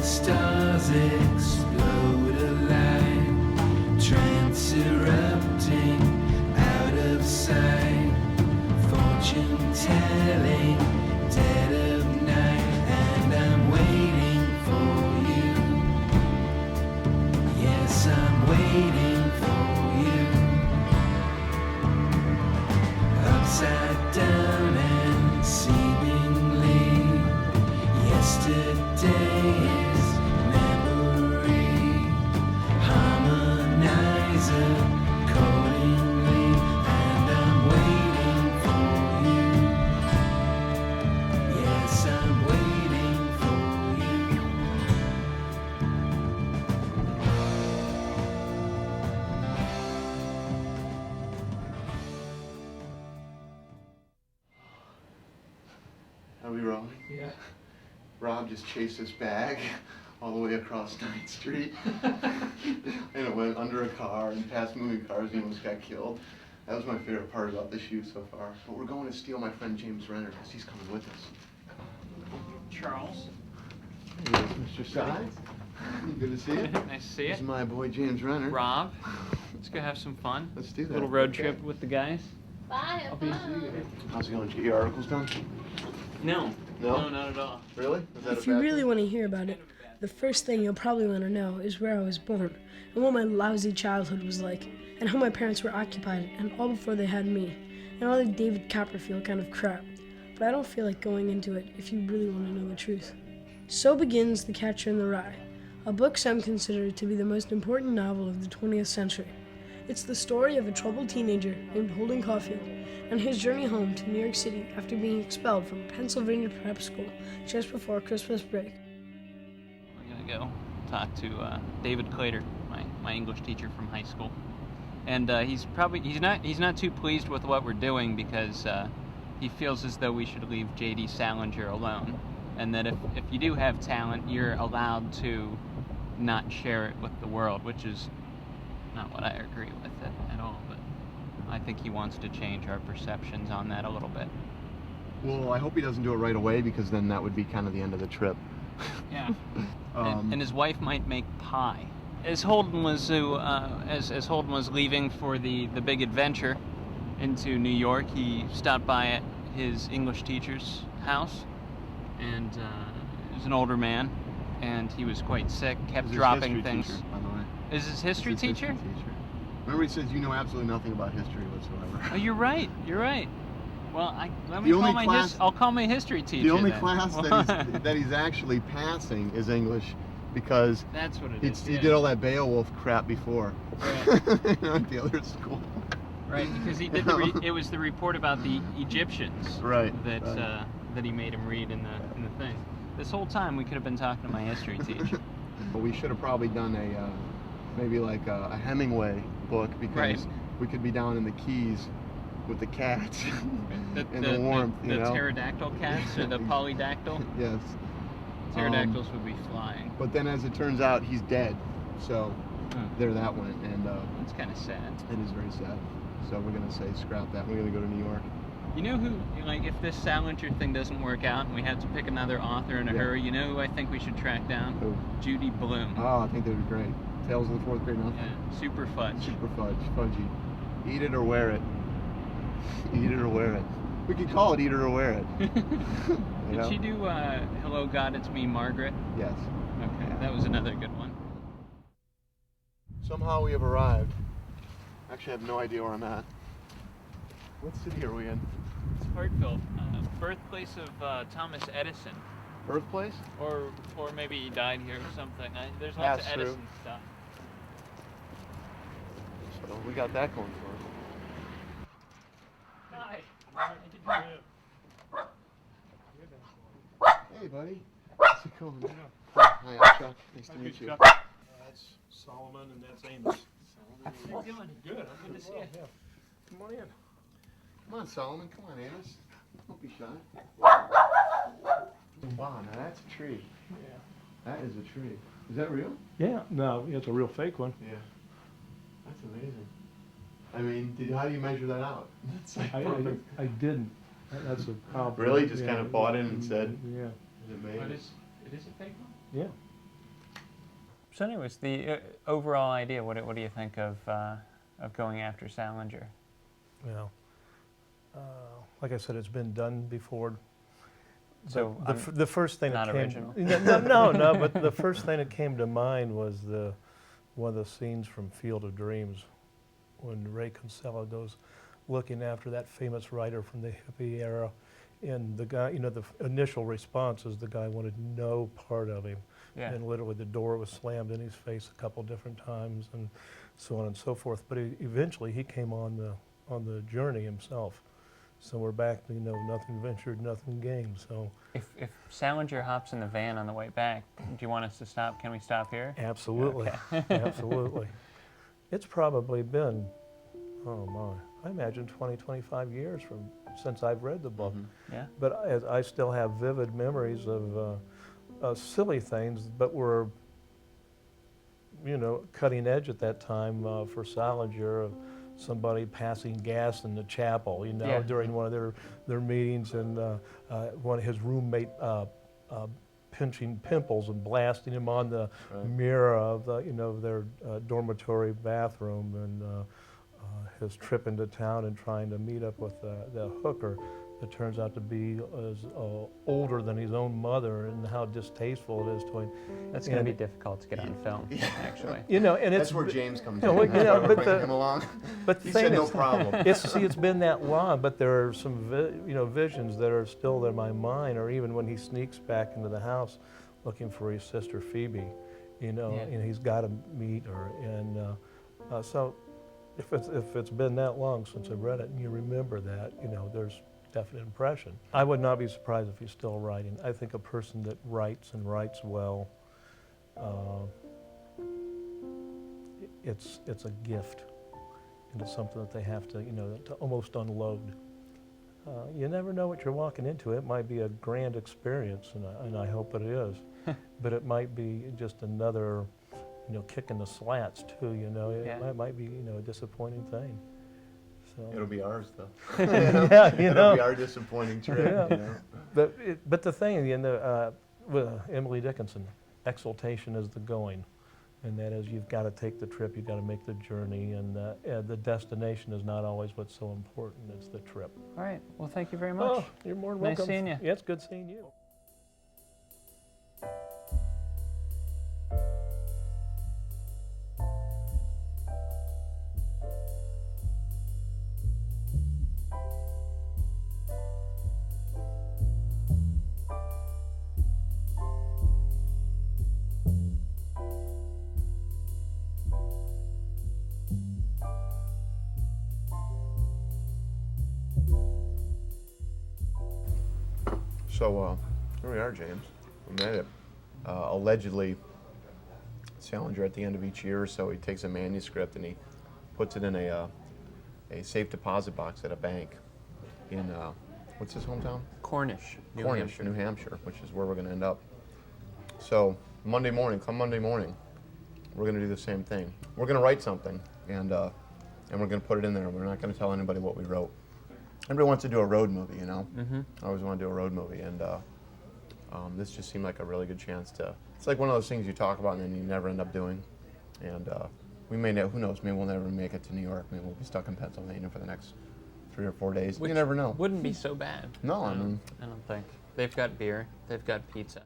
stars explode alive, trance erupting out of sight, fortune telling, dead of night, and I'm waiting for you. Yes, I'm waiting for you. Upside down and seemingly yesterday is memory. Harmonize accordingly, and I'm waiting for you. Yes, I'm waiting for you. Are we rolling? Yeah. Rob just chased his bag all the way across 9th Street. And it went under a car and past moving cars and he almost got killed. That was my favorite part about the shoot so far. But we're going to steal my friend James Renner because he's coming with us. Charles. Hey, Mr. Sy. Good to see you. Nice to see This is you. my boy James Renner. Rob. Let's go have some fun. Let's do that. Little road Okay. trip with the guys. Bye. I'll be seeing you. How's it going? Did you get your articles done? No. No? No, not at all. Really? Is that If you really want to hear about it, the first thing you'll probably want to know is where I was born, and what my lousy childhood was like, and how my parents were occupied, and all before they had me, and all the David Copperfield kind of crap. But I don't feel like going into it if you really want to know the truth. So begins The Catcher in the Rye, a book some consider to be the most important novel of the 20th century. It's the story of a troubled teenager named Holden Caulfield and his journey home to New York City after being expelled from Pennsylvania prep school just before Christmas break. We're gonna go talk to David Clater, my English teacher from high school, and he's not too pleased with what we're doing because he feels as though we should leave J.D. Salinger alone, and that if you do have talent, you're allowed to not share it with the world, which is not what I agree with at all, but I think he wants to change our perceptions on that a little bit. Well, I hope he doesn't do it right away because then that would be kind of the end of the trip. Yeah. And his wife might make pie. As Holden was as Holden was leaving for the big adventure into New York, he stopped by at his English teacher's house, and he was an older man, and he was quite sick, kept dropping things. Teacher, by the way. Is his history It's his teacher? history teacher. Remember he says you know absolutely nothing about history whatsoever. Oh, you're right. You're right. Well, I'll call my history teacher. The only then. class that he's actually passing is English because That's what it he is. he yeah. did all that Beowulf crap before Right. at the other school. Right, because he did it was the report about the Egyptians. Right, That right. That he made him read in the thing. This whole time we could have been talking to my history teacher. But we should have probably done maybe like a Hemingway book because Right. we could be down in the Keys with the cats The, and the warmth, the you know. pterodactyl cats or the polydactyl. Yes. Pterodactyls would be flying. But then, as it turns out, he's dead. So Hmm. there that went, and It's kind of sad. it is very sad. So we're gonna say scrap that. We're gonna go to New York. You know who, like, if this Salinger thing doesn't work out and we have to pick another author in a Yeah. hurry, you know who I think we should track down? Who? Judy Blume. Oh, I think they would be great. Tales of the Fourth Grade Nothing. Yeah, super fudge. Super fudgy. Eat it or wear it. Eat it or wear it. We could call it Eat it or wear it. You Did know? she do Hello God, It's Me, Margaret? Yes. Okay, that was another good one. Somehow we have arrived. Actually, I have no idea where I'm at. What city are we in? It's Hartford, birthplace of Thomas Edison, Birthplace? or maybe he died here or something. There's lots That's of true. Edison stuff. So we got that going for Hi. us. Hey, buddy. How's it going? Hi, I'm Chuck. Nice to meet you. That's Solomon and that's Amos. How you doing? Good, I'm Good to see you. Come on in. Come on, Solomon. Come on, Amos. Don't be shy. Wow, now that's a tree. Yeah. That is a tree. Is that real? Yeah, no, it's a real fake one. Yeah. That's amazing. I mean, how do you measure that out? That's like I perfect. didn't. That's a problem. Really? Just kind of bought it and said, Yeah, is it made? But it is a fake one? yeah. So anyways, the overall idea, what do you think of going after Salinger? Yeah. Like I said, it's been done before. So The first thing not that came original? no, but the first thing that came to mind was one of the scenes from Field of Dreams when Ray Kinsella goes looking after that famous writer from the hippie era, and the guy, the initial response is the guy wanted no part of him. Yeah. And literally the door was slammed in his face a couple different times and so on and so forth. But eventually he came on the journey himself. So we're back to, nothing ventured, nothing gained. So If Salinger hops in the van on the way back, do you want us to stop? Can we stop here? absolutely, absolutely. It's probably been, oh my, I imagine 20, 25 years since I've read the book. Yeah. But I still have vivid memories of silly things, but were, cutting edge at that time for Salinger, of somebody passing gas in the chapel, Yeah. during one of their meetings, and one of his roommate pinching pimples and blasting him on the mirror of their dormitory bathroom, and his trip into town and trying to meet up with the hooker that turns out to be older than his own mother, and how distasteful it is to him. That's going to be difficult to get on film, actually. And That's it's where James comes you in. know, That's why we're but bringing the- him along. But the He thing said no is, problem. it's been that long, but there are some visions that are still in my mind, or even when he sneaks back into the house looking for his sister Phoebe, and he's got to meet her, and so if it's been that long since I read it, and you remember that, there's definite impression. I would not be surprised if he's still writing. I think a person that writes and writes well, it's a gift, and it's something that they have to, to almost unload. You never know what you're walking into. It might be a grand experience, and I hope it is, but it might be just another, kick in the slats too. It might be, a disappointing thing. So. It'll be ours, though. Yeah, It'll be our disappointing trip. Yeah. But the thing, with Emily Dickinson, exaltation is the going, and that is you've got to take the trip, you've got to make the journey, and the destination is not always what's so important. It's the trip. All right. Well, thank you very much. Oh, you're more than Nice welcome. seeing you. Yeah, it's good seeing you. So here we are, James. We made it. Allegedly, Salinger at the end of each year or so, he takes a manuscript and he puts it in a safe deposit box at a bank in what's his hometown? Cornish, New Cornish, Hampshire. New Hampshire, which is where we're going to end up. So Monday morning, we're going to do the same thing. We're going to write something, and we're going to put it in there. We're not going to tell anybody what we wrote. Everybody wants to do a road movie, Mm-hmm. I always want to do a road movie, and this just seemed like a really good chance to. It's like one of those things you talk about and then you never end up doing. And we may, who knows? Maybe we'll never make it to New York. Maybe we'll be stuck in Pennsylvania for the next 3 or 4 days. You never know. Wouldn't be so bad. No, I mean. I don't think. They've got beer. They've got pizza.